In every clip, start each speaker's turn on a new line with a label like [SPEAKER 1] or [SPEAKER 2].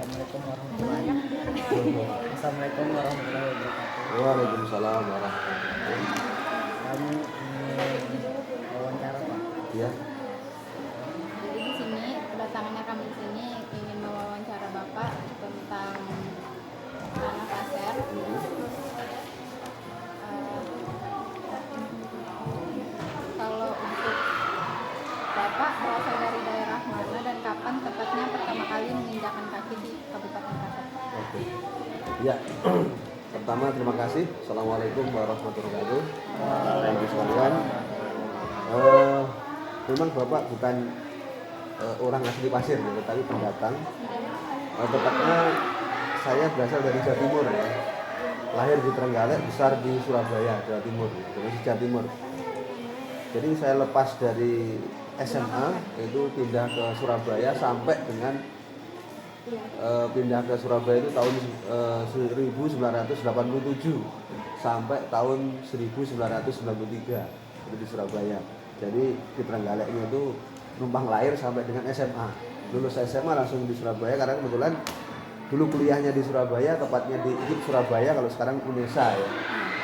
[SPEAKER 1] Assalamualaikum warahmatullahi wabarakatuh. Assalamualaikum warahmatullahi wabarakatuh.
[SPEAKER 2] Waalaikumsalam warahmatullahi wabarakatuh.
[SPEAKER 1] Kami ingin wawancara Pak.
[SPEAKER 2] Ya,
[SPEAKER 3] Jadi di sini kedatangannya kami di sini ingin mewawancara Bapak tentang tanah pasir. Kalau untuk Bapak berasal dari daerah mana dan kapan tepatnya pertama kali menginjakkan kaki di Kabupaten Pasir?
[SPEAKER 2] oke. Ya, pertama terima kasih. Assalamualaikum warahmatullahi wabarakatuh. Teman sekalian, memang Bapak bukan orang asli Pasir, ya, tetapi pendatang. Tepatnya saya berasal dari Jawa Timur, ya. Lahir di Trenggalek, besar di Surabaya, Jawa Timur, Provinsi Jawa Timur. Jadi saya lepas dari SMA itu pindah ke Surabaya sampai dengan pindah ke Surabaya itu tahun 1987 sampai tahun 1993 itu di Surabaya. Jadi di Trenggaleknya itu numpang lahir sampai dengan SMA. Lulus SMA langsung di Surabaya karena kebetulan dulu kuliahnya di Surabaya, tepatnya di IIP Surabaya, kalau sekarang UNESA, ya.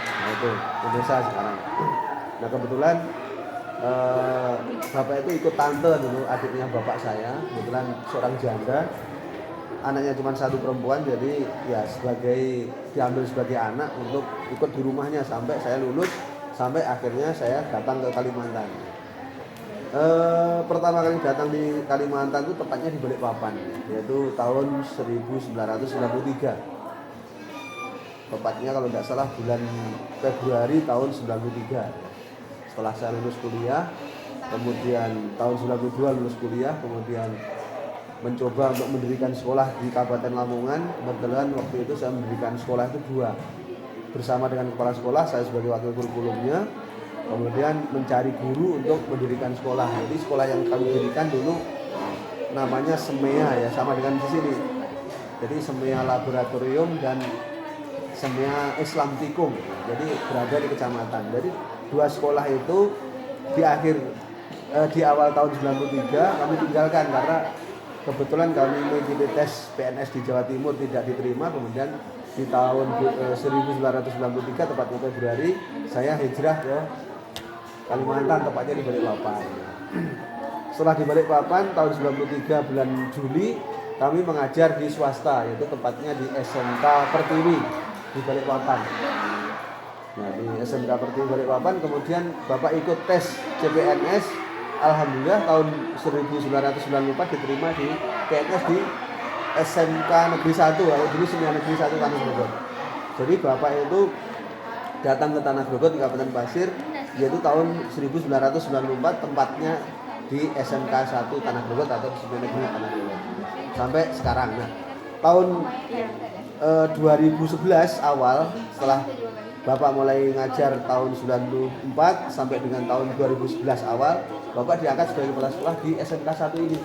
[SPEAKER 2] Nah itu UNESA sekarang. Nah kebetulan bapak itu ikut tante dulu, adiknya bapak saya, kebetulan seorang janda, anaknya cuma satu perempuan, jadi ya diambil sebagai anak untuk ikut di rumahnya sampai saya lulus, sampai akhirnya saya datang ke Kalimantan. Pertama kali datang di Kalimantan itu tepatnya di Balikpapan, yaitu tahun 1993. Tepatnya kalau tidak salah bulan Februari tahun 93. Setelah saya lulus kuliah, kemudian tahun 92 lulus kuliah, kemudian mencoba untuk mendirikan sekolah di Kabupaten Lamongan. Kebetulan waktu itu saya mendirikan sekolah itu 2. Bersama dengan kepala sekolah, saya sebagai wakil kurikulumnya, kemudian mencari guru untuk mendirikan sekolah. Jadi sekolah yang kami dirikan dulu namanya SEMEA, ya, sama dengan di sini. Jadi SEMEA Laboratorium dan SEMEA Islam Tikum. Jadi berada di kecamatan. Jadi 2 sekolah itu di awal tahun 93 kami tinggalkan karena kebetulan kami mengikuti tes PNS di Jawa Timur tidak diterima. Kemudian di tahun 1993 tepatnya Februari saya hijrah ke Kalimantan, tepatnya di Balikpapan. Setelah di Balikpapan tahun 93 bulan Juli kami mengajar di swasta, yaitu tepatnya di SMK Pertiwi di Balikpapan. Nah di SMK Pertiwi Balikpapan kemudian Bapak ikut tes CPNS, alhamdulillah tahun 1994 diterima di PNS di SMK Negeri 1, atau dulu SEMEA Negeri 1 Tanah Grogot. Jadi Bapak itu datang ke Tanah Grogot di Kabupaten Pasir, yaitu tahun 1994, tempatnya di SMK 1 Tanah Grogot atau SEMEA Negeri Tanah Grogot sampai sekarang. Nah tahun 2011 awal, setelah Bapak mulai ngajar tahun 94 sampai dengan tahun 2011 awal, Bapak diangkat sebagai kepala sekolah di SMK 1 ini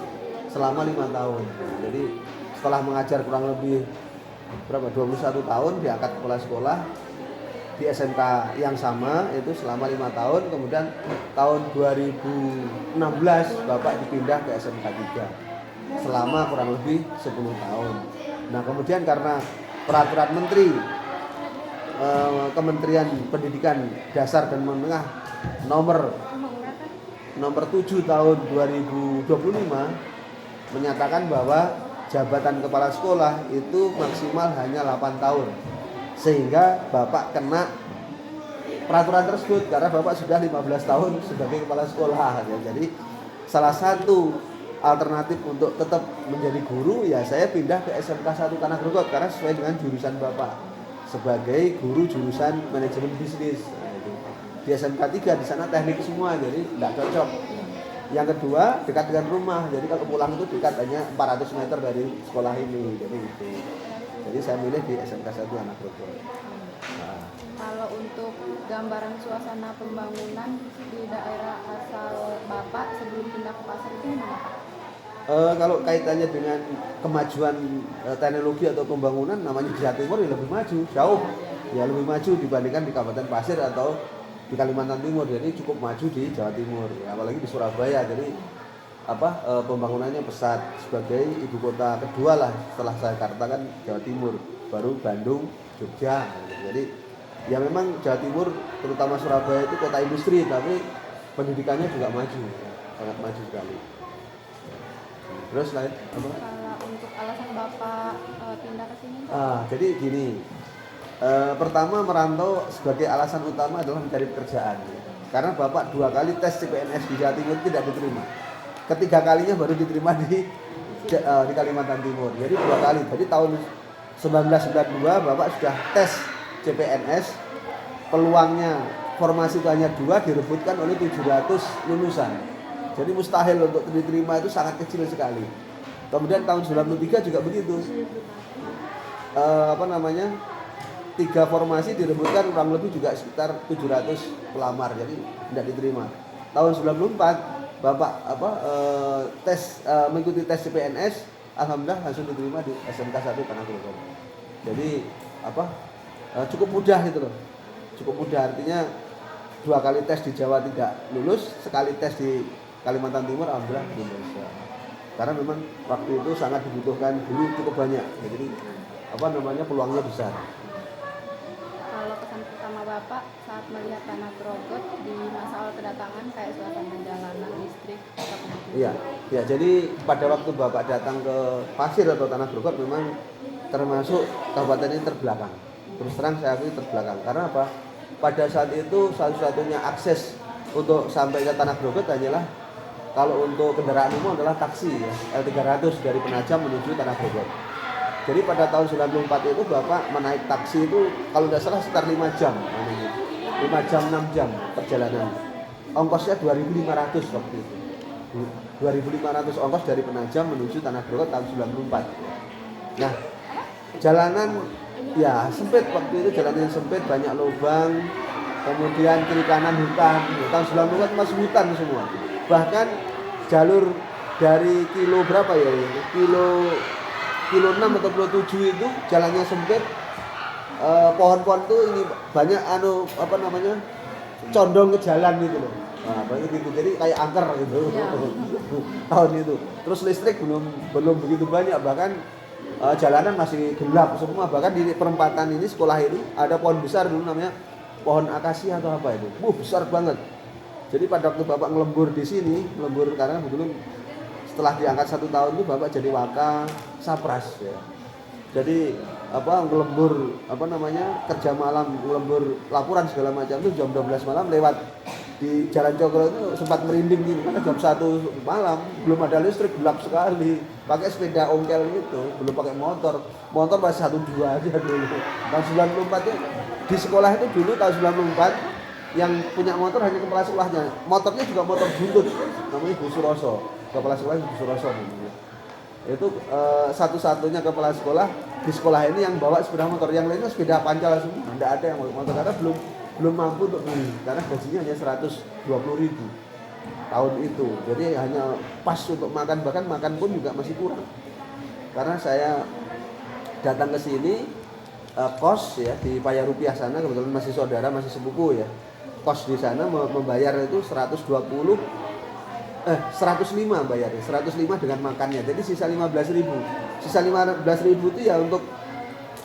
[SPEAKER 2] selama 5 tahun. Jadi setelah mengajar kurang lebih 21 tahun, diangkat kepala sekolah di SMK yang sama itu selama 5 tahun. Kemudian tahun 2016 Bapak dipindah ke SMK 3 selama kurang lebih 10 tahun. Nah kemudian karena peraturan Menteri Kementerian Pendidikan Dasar dan Menengah nomor 7 tahun 2025 menyatakan bahwa jabatan kepala sekolah itu maksimal hanya 8 tahun. Sehingga Bapak kena peraturan tersebut karena Bapak sudah 15 tahun sebagai kepala sekolah, ya. Jadi salah satu alternatif untuk tetap menjadi guru, ya saya pindah ke SMK 1 Tanah Grogot karena sesuai dengan jurusan Bapak sebagai guru jurusan manajemen bisnis. Nah, itu. Di SMK 3 di sana teknik semua, jadi tidak cocok. Yang kedua dekat dengan rumah, jadi kalau pulang itu dekat, hanya 400 meter dari sekolah ini, jadi itu. Jadi saya milih di SMK 1 Tanah Grogot. Nah.
[SPEAKER 3] Kalau untuk gambaran suasana pembangunan di daerah asal Bapak sebelum pindah ke Pasir itu gimana Pak?
[SPEAKER 2] Kalau kaitannya dengan kemajuan teknologi atau pembangunan, namanya di Jawa Timur ya lebih maju, jauh ya lebih maju dibandingkan di Kabupaten Pasir atau di Kalimantan Timur. Jadi cukup maju di Jawa Timur, ya, apalagi di Surabaya. Jadi pembangunannya pesat sebagai ibu kota kedua lah setelah Jakarta kan Jawa Timur, baru Bandung, Jogja. Jadi ya memang Jawa Timur terutama Surabaya itu kota industri, tapi pendidikannya juga maju, sangat maju sekali. Terus lain apa?
[SPEAKER 3] Kalau untuk alasan Bapak pindah ke sini?
[SPEAKER 2] Jadi gini, pertama merantau sebagai alasan utama adalah mencari pekerjaan. Karena Bapak 2 kali tes CPNS di Jawa Timur tidak diterima. Ketiga kalinya baru diterima di Kalimantan Timur. Jadi 2 kali. Jadi tahun 1992 Bapak sudah tes CPNS, peluangnya formasi itu hanya 2, direbutkan oleh 700 lulusan. Jadi mustahil untuk diterima, itu sangat kecil sekali. Kemudian tahun 93 juga begitu. 3 formasi direbutkan kurang lebih juga sekitar 700 pelamar, jadi tidak diterima. Tahun 94 Bapak mengikuti tes CPNS, alhamdulillah langsung diterima di SMK 1 Tanah Grogol. Jadi cukup mudah itu loh. Cukup mudah, artinya 2 kali tes di Jawa tidak lulus, sekali tes di Kalimantan Timur alhamdulillah lulus. Karena memang waktu itu sangat dibutuhkan guru cukup banyak. Jadi peluangnya besar.
[SPEAKER 3] Kalau kesan pertama Bapak saat melihat Tanah Grogol di masa awal kedatangan, kayak suasana jalanan, listrik,
[SPEAKER 2] Iya, jadi pada waktu Bapak datang ke Pasir atau Tanah Grogol memang termasuk kabupaten ini terbelakang. Terus terang saya akui terbelakang. Karena apa? Pada saat itu satu-satunya akses untuk sampai ke Tanah Grogol hanyalah kalau untuk kendaraan umum adalah taksi ya, L300 dari Penajam menuju Tanah Grogol. Jadi pada tahun 94 itu Bapak menaik taksi itu kalau tidak salah sekitar 5 jam. 5 jam 6 jam perjalanan. Ongkosnya 2.500 waktu itu. 2.500 ongkos dari Penajam menuju Tanah Grogol tahun 94. Nah, jalanan ya sempit waktu itu, jalannya sempit, banyak lubang. Kemudian kiri kanan hutan. Tahun 94 masih hutan semua. Bahkan jalur dari kilo berapa ya? Kilo 6 atau kilo 7 itu jalannya sempit, pohon-pohon tuh ini banyak condong ke jalan gitu loh. Nah, banyak gitu. Jadi kayak angker gitu. Ya. Tahun itu. Terus listrik belum begitu banyak, bahkan jalanan masih gelap semua. Bahkan di perempatan ini sekolah ini ada pohon besar dulu namanya pohon akasia atau apa itu. Besar banget. Jadi pada waktu Bapak ngelembur di sini, karena betul setelah diangkat 1 tahun itu Bapak jadi Waka Sapras ya. Jadi ngelembur kerja malam, ngelembur laporan segala macam itu jam 12 malam lewat di Jalan Cokro itu sempat merinding gitu karena jam 1 malam belum ada listrik, gelap sekali. Pakai sepeda ongkel gitu, belum pakai motor masih 1-2 aja dulu. Tahun 94 itu di sekolah itu dulu tahun 94 yang punya motor hanya kepala sekolahnya. Motornya juga motor buntut, namanya Bu Suroso. Kepala sekolahnya Bu Suroso namanya. Itu satu-satunya kepala sekolah di sekolah ini yang bawa sepeda motor. Yang lainnya sepeda pancal semua. Tidak ada yang bawa motor karena belum mampu untuk beli. Karena gajinya hanya 120.000 tahun itu. Jadi hanya pas untuk makan, bahkan makan pun juga masih kurang. Karena saya datang ke sini kos ya di Paya Rupiah sana, kebetulan masih saudara, masih sepupu ya. Kos di sana membayar itu 105 bayarnya, 105 dengan makannya. Jadi sisa 15.000. Sisa 15.000 itu ya untuk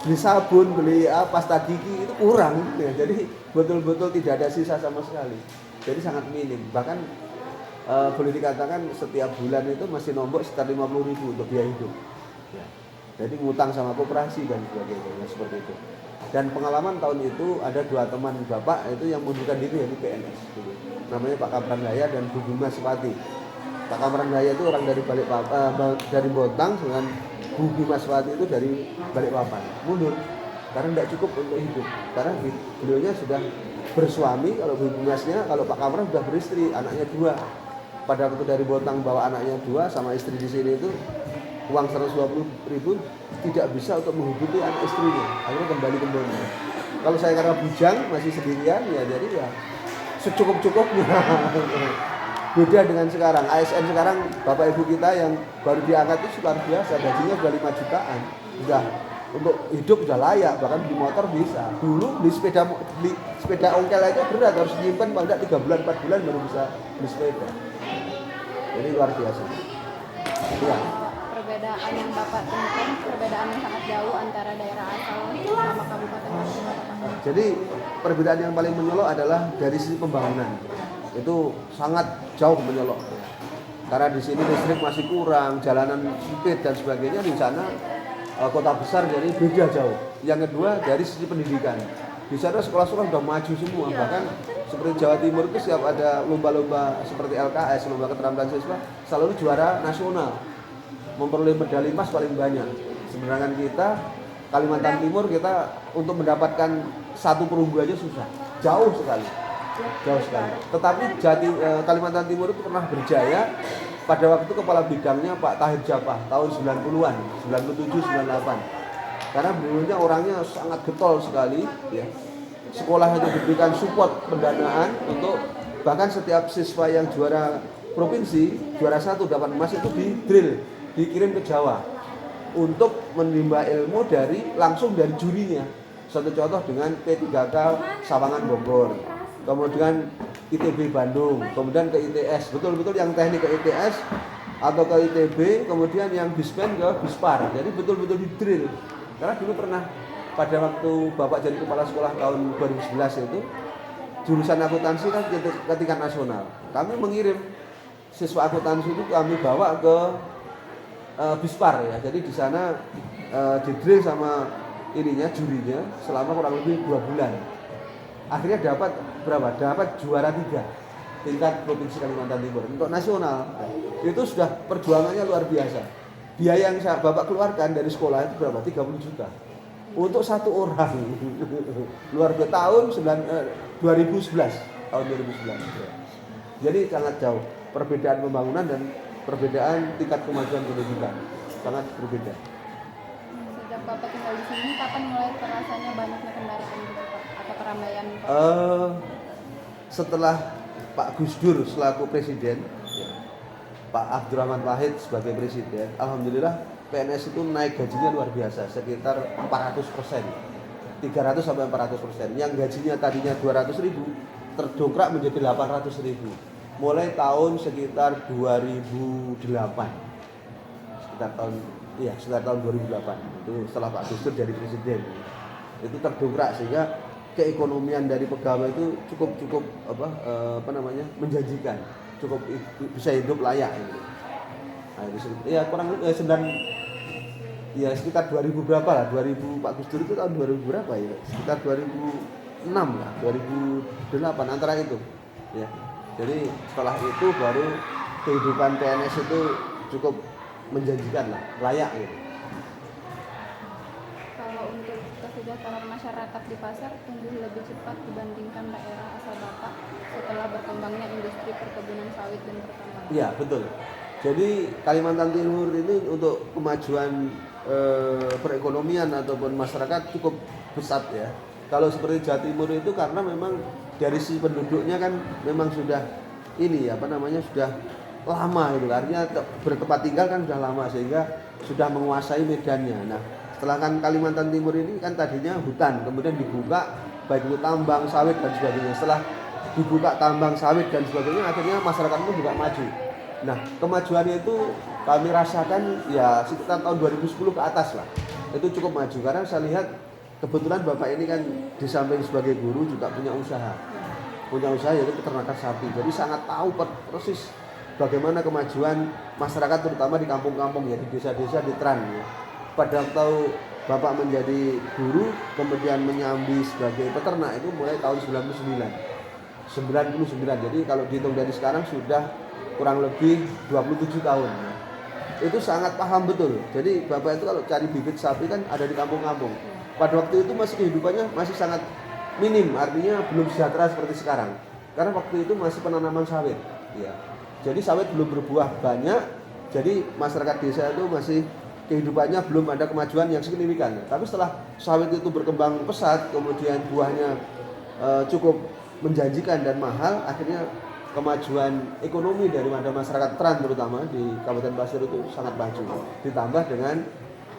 [SPEAKER 2] beli sabun, beli pasta gigi itu kurang ya. Jadi betul-betul tidak ada sisa sama sekali. Jadi sangat minim. Bahkan boleh dikatakan setiap bulan itu masih nombok sekitar 50.000 untuk biaya hidup. Ya. Jadi ngutang sama koperasi dan sebagainya seperti itu. Dan pengalaman tahun itu ada 2 teman Bapak itu yang mengundurkan diri di PNS gitu. Namanya Pak Kamran Daya dan Bu Bima Sepati. Pak Kamran Daya itu orang dari dari Bontang, dengan Bu Bima Sepati itu dari Balikpapan. Mundur karena tidak cukup untuk hidup. Karena beliaunya sudah bersuami, kalau Bu Bimasnya, kalau Pak Kamran sudah beristri, anaknya 2. Pada waktu dari Bontang bawa anaknya 2 sama istri di sini itu uang 120.000 tidak bisa untuk menghidupi anak istrinya. Akhirnya kembali ke Bontang. Kalau saya karena bujang masih sendirian ya, jadi ya secukup-cukupnya. Beda dengan sekarang. ASN sekarang bapak ibu kita yang baru diangkat itu luar biasa, gajinya sudah 5 jutaan. Sudah untuk hidup sudah layak, bahkan di motor bisa. Dulu beli sepeda ongkel aja berat, harus nyimpen paling tidak 3 bulan 4 bulan baru bisa beli sepeda. Jadi luar biasa. Iya.
[SPEAKER 3] Perbedaan yang Bapak temukan, perbedaan yang sangat jauh antara daerah asal sama Kabupaten Pasaman.
[SPEAKER 2] Jadi perbedaan yang paling menyolok adalah dari sisi pembangunan. Itu sangat jauh menyolok. Karena di sini listrik masih kurang, jalanan sempit dan sebagainya. Di sana kota besar, jadi beda jauh. Yang kedua dari sisi pendidikan. Di sana sekolah-sekolah sudah maju semua. Bahkan seperti Jawa Timur itu setiap ada lomba-lomba seperti LKS, lomba keterampilan siswa, selalu juara nasional, memperoleh medali emas paling banyak. Sedangkan kita Kalimantan Timur, kita untuk mendapatkan satu perunggu aja susah, jauh sekali. Tetapi Kalimantan Timur itu pernah berjaya pada waktu kepala bidangnya Pak Tahir Japah tahun 90-an, 97, 98. Karena beliaunya orangnya sangat getol sekali, ya. Sekolah itu diberikan support pendanaan untuk bahkan setiap siswa yang juara provinsi, juara 1 dapat emas itu di drill, dikirim ke Jawa untuk menimba ilmu langsung dari jurinya. Satu contoh dengan P3K Sawangan Bogor, kemudian ITB Bandung, kemudian ke ITS, betul-betul yang teknik ke ITS atau ke ITB, kemudian yang Bispen ke Bispar. Jadi betul-betul di drill. Karena dulu pernah pada waktu Bapak jadi kepala sekolah tahun 2011 itu, jurusan akuntansi kan ke tingkat nasional. Kami mengirim siswa akuntansi itu kami bawa ke Bispar, ya. Jadi di sana di drill sama jurinya selama kurang lebih 2 bulan. Akhirnya dapat berapa? Dapat juara 3 tingkat provinsi Kalimantan Timur untuk nasional. Itu sudah perjuangannya luar biasa. Biaya yang Bapak keluarkan dari sekolah itu berapa? 30 juta untuk satu orang. Luar biasa. Tahun 2011. Jadi sangat jauh perbedaan pembangunan dan perbedaan tingkat kemajuan pendidikan, sangat berbeda.
[SPEAKER 3] Sejak Bapak tinggal di sini, kapan mulai terasanya banyaknya kendaraan gitu Pak? Atau keramaian?
[SPEAKER 2] Setelah Pak Gus Dur selaku presiden, Pak Abdurrahman Wahid sebagai presiden, alhamdulillah PNS itu naik gajinya luar biasa, sekitar 400%, 300 sampai 400%. Yang gajinya tadinya 200.000 terdongkrak menjadi 800.000. Mulai tahun sekitar 2008, sekitar tahun 2008 itu setelah Pak Gus Dur jadi presiden, itu terdongkrak sehingga keekonomian dari pegawai itu cukup menjanjikan, cukup bisa hidup layak. Nah, ya kurang lebih sekitar 2000 berapa lah, 2000 Pak Gus Dur itu tahun 2000 berapa ya, sekitar 2006 lah, 2008 antara itu, ya. Jadi setelah itu baru kehidupan PNS itu cukup menjanjikan lah, layak gitu.
[SPEAKER 3] Kalau untuk kesejahteraan masyarakat di pasar tumbuh lebih cepat dibandingkan daerah asal Bapak setelah berkembangnya industri perkebunan sawit dan pertambangan.
[SPEAKER 2] Iya, betul. Jadi Kalimantan Timur ini untuk kemajuan perekonomian ataupun masyarakat cukup pesat, ya. Kalau seperti Jawa Timur itu karena memang dari sisi penduduknya kan memang sudah sudah lama itu, artinya bertempat tinggal kan sudah lama sehingga sudah menguasai medannya. Nah, setelah kan Kalimantan Timur ini kan tadinya hutan, kemudian dibuka baik itu tambang, sawit dan sebagainya. Setelah dibuka tambang, sawit dan sebagainya, akhirnya masyarakat itu juga maju. Nah, kemajuannya itu kami rasakan ya sekitar tahun 2010 ke atas lah. Itu cukup maju karena saya lihat kebetulan Bapak ini kan di samping sebagai guru juga punya usaha yaitu peternakan sapi. Jadi sangat tahu persis bagaimana kemajuan masyarakat terutama di kampung-kampung, ya, di desa-desa, di Tran, ya. Pada waktu Bapak menjadi guru kemudian menyambi sebagai peternak itu mulai tahun 99. Jadi kalau dihitung dari sekarang sudah kurang lebih 27 tahun, ya. Itu sangat paham betul. Jadi Bapak itu kalau cari bibit sapi kan ada di kampung-kampung. Pada waktu itu masih kehidupannya masih sangat minim, artinya belum sejahtera seperti sekarang. Karena waktu itu masih penanaman sawit, ya. Jadi sawit belum berbuah banyak. Jadi masyarakat desa itu masih kehidupannya belum ada kemajuan yang signifikan. Tapi setelah sawit itu berkembang pesat, kemudian buahnya cukup menjanjikan dan mahal, akhirnya kemajuan ekonomi dari masyarakat Tran terutama di Kabupaten Pasir itu sangat maju. Ditambah dengan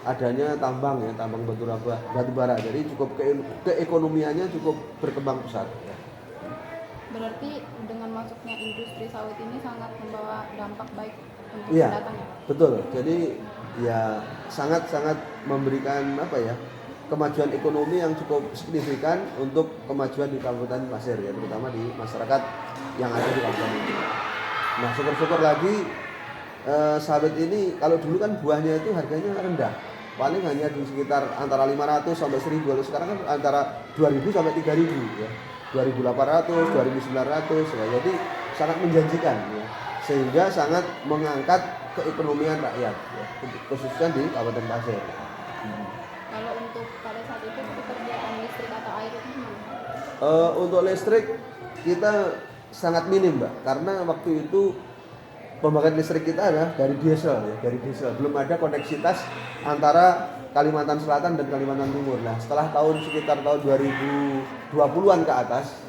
[SPEAKER 2] adanya tambang, ya, tambang batu bara. Jadi cukup keekonomiannya cukup berkembang pesat, ya.
[SPEAKER 3] Berarti dengan masuknya industri sawit ini sangat membawa dampak baik untuk
[SPEAKER 2] Iya,
[SPEAKER 3] pendatang ya?
[SPEAKER 2] betul. Jadi ya sangat-sangat memberikan apa ya, kemajuan ekonomi yang cukup signifikan untuk kemajuan di Kabupaten Pasir ya, terutama di masyarakat yang ada di kabupaten ini. Nah, syukur-syukur lagi sawit ini kalau dulu kan buahnya itu harganya rendah. Paling hanya di sekitar antara 500 sampai 1000. Kalau sekarang kan antara 2000 sampai 3000 ya. 2800, 2900 ya. Jadi sangat menjanjikan ya. Sehingga sangat mengangkat keekonomian rakyat ya, khususnya di Kabupaten Pasir.
[SPEAKER 3] Kalau untuk pada saat itu ketersediaan listrik atau air itu gimana?
[SPEAKER 2] Untuk listrik kita sangat minim, Mbak, karena waktu itu pembangkit listrik kita adalah dari diesel ya, dari diesel. Belum ada koneksitas antara Kalimantan Selatan dan Kalimantan Timur. Nah, setelah sekitar tahun 2020-an ke atas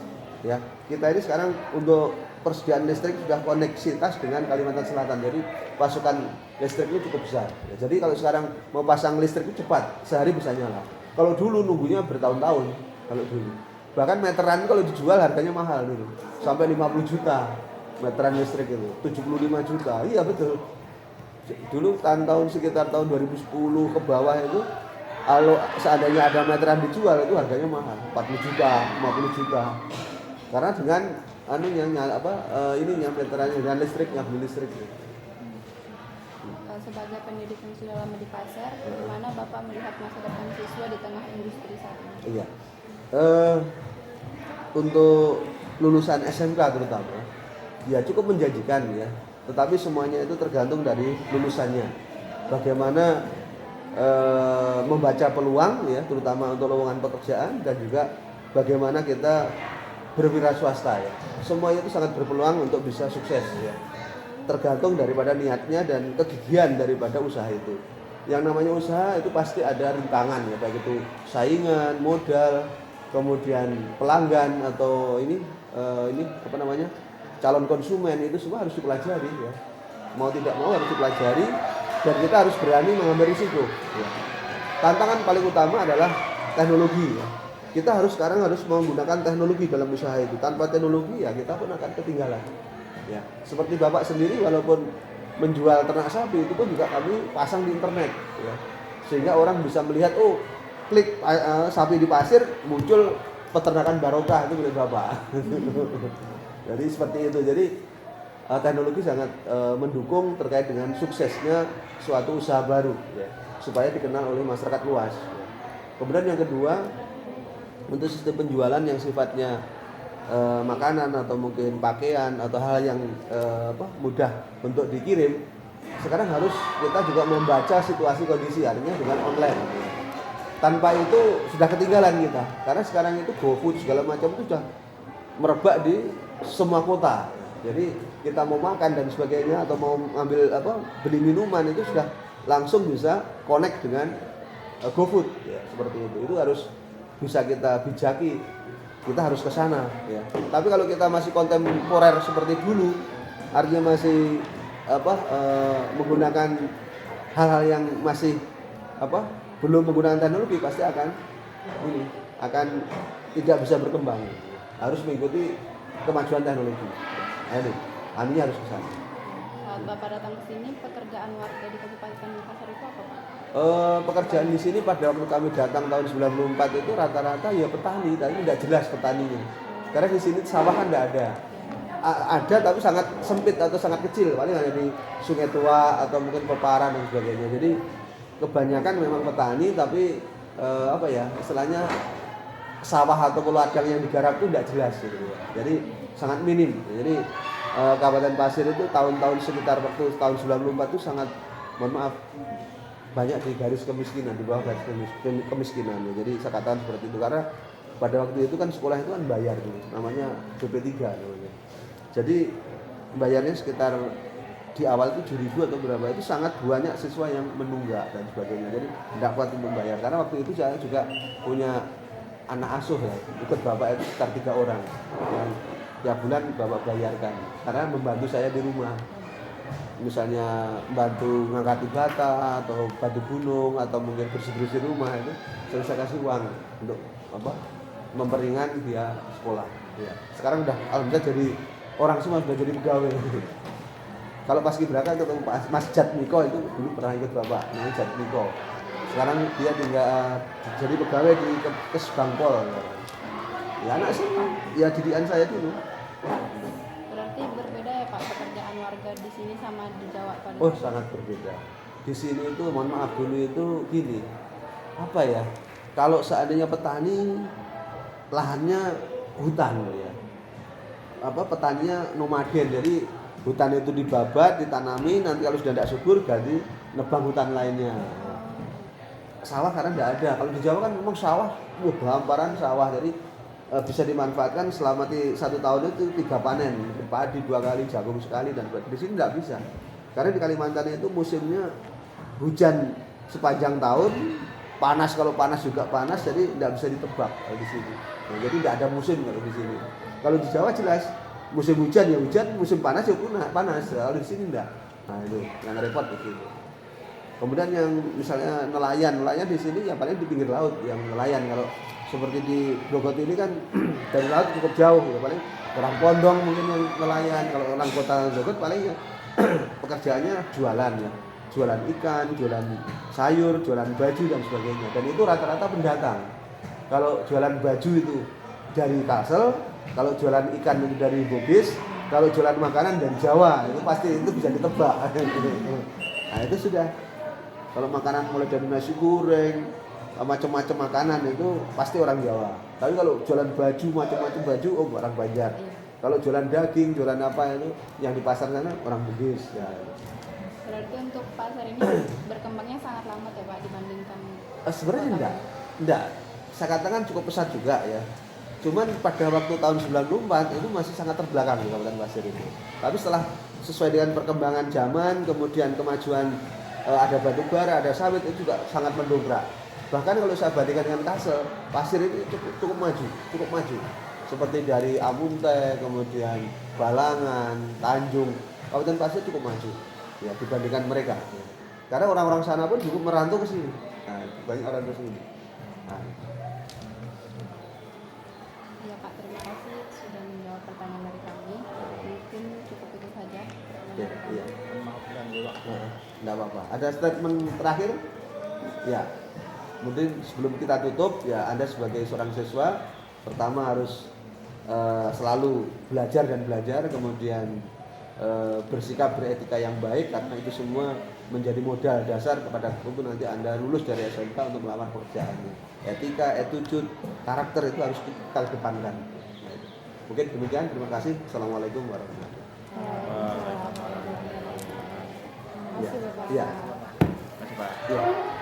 [SPEAKER 2] ya, kita ini sekarang untuk persediaan listrik sudah koneksitas dengan Kalimantan Selatan. Jadi pasokan listrik itu cukup besar. Ya, jadi kalau sekarang mau pasang listrik itu cepat, sehari bisa nyala. Kalau dulu nunggunya bertahun-tahun, kalau dulu. Bahkan meteran kalau dijual harganya mahal dulu, sampai 50 juta meteran listrik itu, 75 juta. Iya betul. Dulu tahun sekitar tahun 2010 ke bawah itu, kalau seandainya ada meteran dijual itu harganya mahal, 40 juta, 50 juta. Karena dengan ininya meterannya dan listriknya, beli listrik.
[SPEAKER 3] Sebagai pendidik yang sudah lama di Pasir, bagaimana Bapak melihat masa depan siswa di tengah industri saat ini?
[SPEAKER 2] Iya. Untuk lulusan SMK terutama, ya cukup menjanjikan ya. Tetapi semuanya itu tergantung dari lulusannya. Bagaimana membaca peluang ya, terutama untuk lowongan pekerjaan, dan juga bagaimana kita berwira swasta ya. Semuanya itu sangat berpeluang untuk bisa sukses ya. Tergantung daripada niatnya dan kegigihan daripada usaha itu. Yang namanya usaha itu pasti ada rintangan ya, baik itu saingan, modal, kemudian pelanggan atau calon konsumen, itu semua harus dipelajari ya. Mau tidak mau harus dipelajari dan kita harus berani mengambil risiko ya. Tantangan paling utama adalah teknologi ya. Kita sekarang harus menggunakan teknologi dalam usaha itu. Tanpa teknologi ya kita pun akan ketinggalan. Ya, seperti Bapak sendiri walaupun menjual ternak sapi itu pun juga kami pasang di internet ya. Sehingga orang bisa melihat, oh, klik sapi di Pasir muncul peternakan barokah, itu milik Bapak. Jadi seperti itu. Jadi teknologi sangat mendukung terkait dengan suksesnya suatu usaha baru ya, supaya dikenal oleh masyarakat luas ya. Kemudian yang kedua, untuk sistem penjualan yang sifatnya makanan atau mungkin pakaian atau hal yang mudah untuk dikirim, sekarang harus kita juga membaca situasi kondisi, artinya dengan online. Tanpa itu sudah ketinggalan kita, karena sekarang itu GoFood segala macam itu sudah merebak di semua kota. Jadi kita mau makan dan sebagainya atau mau ambil beli minuman itu sudah langsung bisa connect dengan GoFood ya, seperti itu. Itu harus bisa kita bijaki. Kita harus ke sana ya. Tapi kalau kita masih kontemporer seperti dulu, artinya masih menggunakan hal-hal yang masih belum menggunakan teknologi, pasti akan tidak bisa berkembang. Harus mengikuti kemajuan teknologi. Ini harus ke sana.
[SPEAKER 3] Saat Bapak datang ke sini, pekerjaan warga di Kabupaten Pasir itu apa, Pak?
[SPEAKER 2] Pekerjaan di sini pada waktu kami datang tahun 94 itu rata-rata ya petani, tapi tidak jelas petaninya. Karena di sini sawah kan tidak ada. Ada tapi sangat sempit atau sangat kecil, paling hanya di Sungai Tua atau mungkin Peparan dan sebagainya. Jadi kebanyakan memang petani, tapi istilahnya sawah atau ladang yang digarap itu tidak jelas gitu. Jadi sangat minim. Jadi Kabupaten Pasir itu tahun-tahun sekitar waktu tahun 94 itu sangat, mohon maaf, banyak di garis kemiskinan, di bawah garis kemiskinan. Jadi saya katakan seperti itu karena pada waktu itu kan sekolah itu kan bayar dulu, namanya BP3 namanya. Jadi bayarnya sekitar di awal itu 7.000 atau berapa, itu sangat banyak siswa yang menunggak dan sebagainya. Jadi tidak kuat untuk membayar karena waktu itu saya juga punya anak asuh ya, ikut bapak itu sekitar 3 orang yang tiap bulan bapak bayarkan karena membantu saya di rumah. Misalnya bantu ngangkat bata atau bantu gunung atau mungkin bersih-bersih rumah, itu saya kasih uang untuk memperingan dia sekolah. Ya. Sekarang udah alhamdulillah jadi orang semua sudah jadi pegawai. Kalau pas Kibraka ketemu Mas Jatmiko itu dulu pernah ikut Bapak, namanya Jatmiko. Sekarang dia tinggal jadi pegawai di Kesbangpol. Ya anak sih, ya didikan saya dulu.
[SPEAKER 3] Berarti berbeda ya Pak pekerjaan warga di sini sama di Jawa pada.
[SPEAKER 2] Oh sangat berbeda. Di sini itu mohon maaf dulu itu gini, apa ya? Kalau seandainya petani lahannya hutan ya, apa petaninya nomaden, jadi hutan itu dibabat, ditanami, nanti kalau sudah tidak subur ganti nebang hutan lainnya. Sawah karena tidak ada. Kalau di Jawa kan memang sawah, hamparan sawah, jadi bisa dimanfaatkan selama 1 tahun itu 3 panen, padi 2 kali, jagung sekali dan di sini tidak bisa. Karena di Kalimantan itu musimnya hujan sepanjang tahun, panas kalau panas juga panas, jadi tidak bisa ditebak kalau di sini. Nah, jadi tidak ada musim kalau di sini. Kalau di Jawa jelas musim hujan ya hujan, musim panas ya panas. Kalau di sini enggak. Nah itu yang repot begitu. Kemudian yang misalnya nelayan di sini ya paling di pinggir laut yang nelayan. Kalau seperti di Bogor ini kan dari laut cukup jauh, ya paling orang Pondong mungkin yang nelayan. Kalau orang kota Bogor paling ya pekerjaannya jualan ya, jualan ikan, jualan sayur, jualan baju dan sebagainya. Dan itu rata-rata pendatang. Kalau jualan baju itu dari Kalsel, kalau jualan ikan itu dari Bugis, kalau jualan makanan dari Jawa, itu pasti itu bisa ditebak. Nah itu sudah. Kalau makanan mulai dari nasi goreng, macam-macam makanan itu pasti orang Jawa. Tapi kalau jualan baju, macam-macam baju, oh orang Banjar. Kalau jualan daging, jualan apa itu yang di pasar sana orang Bugis. Ya.
[SPEAKER 3] Berarti untuk pasar ini berkembangnya sangat lambat ya Pak dibandingkan.
[SPEAKER 2] Sebenarnya enggak. Saya katakan cukup pesat juga ya. Cuman pada waktu tahun 94 itu masih sangat terbelakang di Kabupaten Pasir itu. Tapi setelah sesuai dengan perkembangan zaman, kemudian kemajuan ada batu bara, ada sawit itu juga sangat mendongkrak. Bahkan kalau saya bandingkan dengan Kalsel, Pasir itu cukup maju. Seperti dari Amunte, kemudian Balangan, Tanjung, Kabupaten Pasir cukup maju ya dibandingkan mereka. Ya. Karena orang-orang sana pun cukup merantau ke sini. Nah, banyak orang ke sini. Nah.
[SPEAKER 3] Ya Pak, terima kasih sudah menjawab pertanyaan dari kami. Mungkin cukup itu saja.
[SPEAKER 2] Ya, iya.
[SPEAKER 1] Maaf ganggu waktu.
[SPEAKER 2] Enggak apa-apa. Ada statement terakhir? Ya. Mungkin sebelum kita tutup ya, Anda sebagai seorang siswa pertama harus selalu belajar, kemudian bersikap beretika yang baik, karena itu semua menjadi modal dasar kepada untuk nanti Anda lulus dari SMK untuk melamar pekerjaan. Etika, attitude, karakter itu harus kita kedepankan. Mungkin demikian, terima kasih. Assalamualaikum warahmatullahi wabarakatuh.
[SPEAKER 3] Terima kasih Bapak.
[SPEAKER 2] Ya.
[SPEAKER 1] Terima kasih Pak.
[SPEAKER 2] Ya.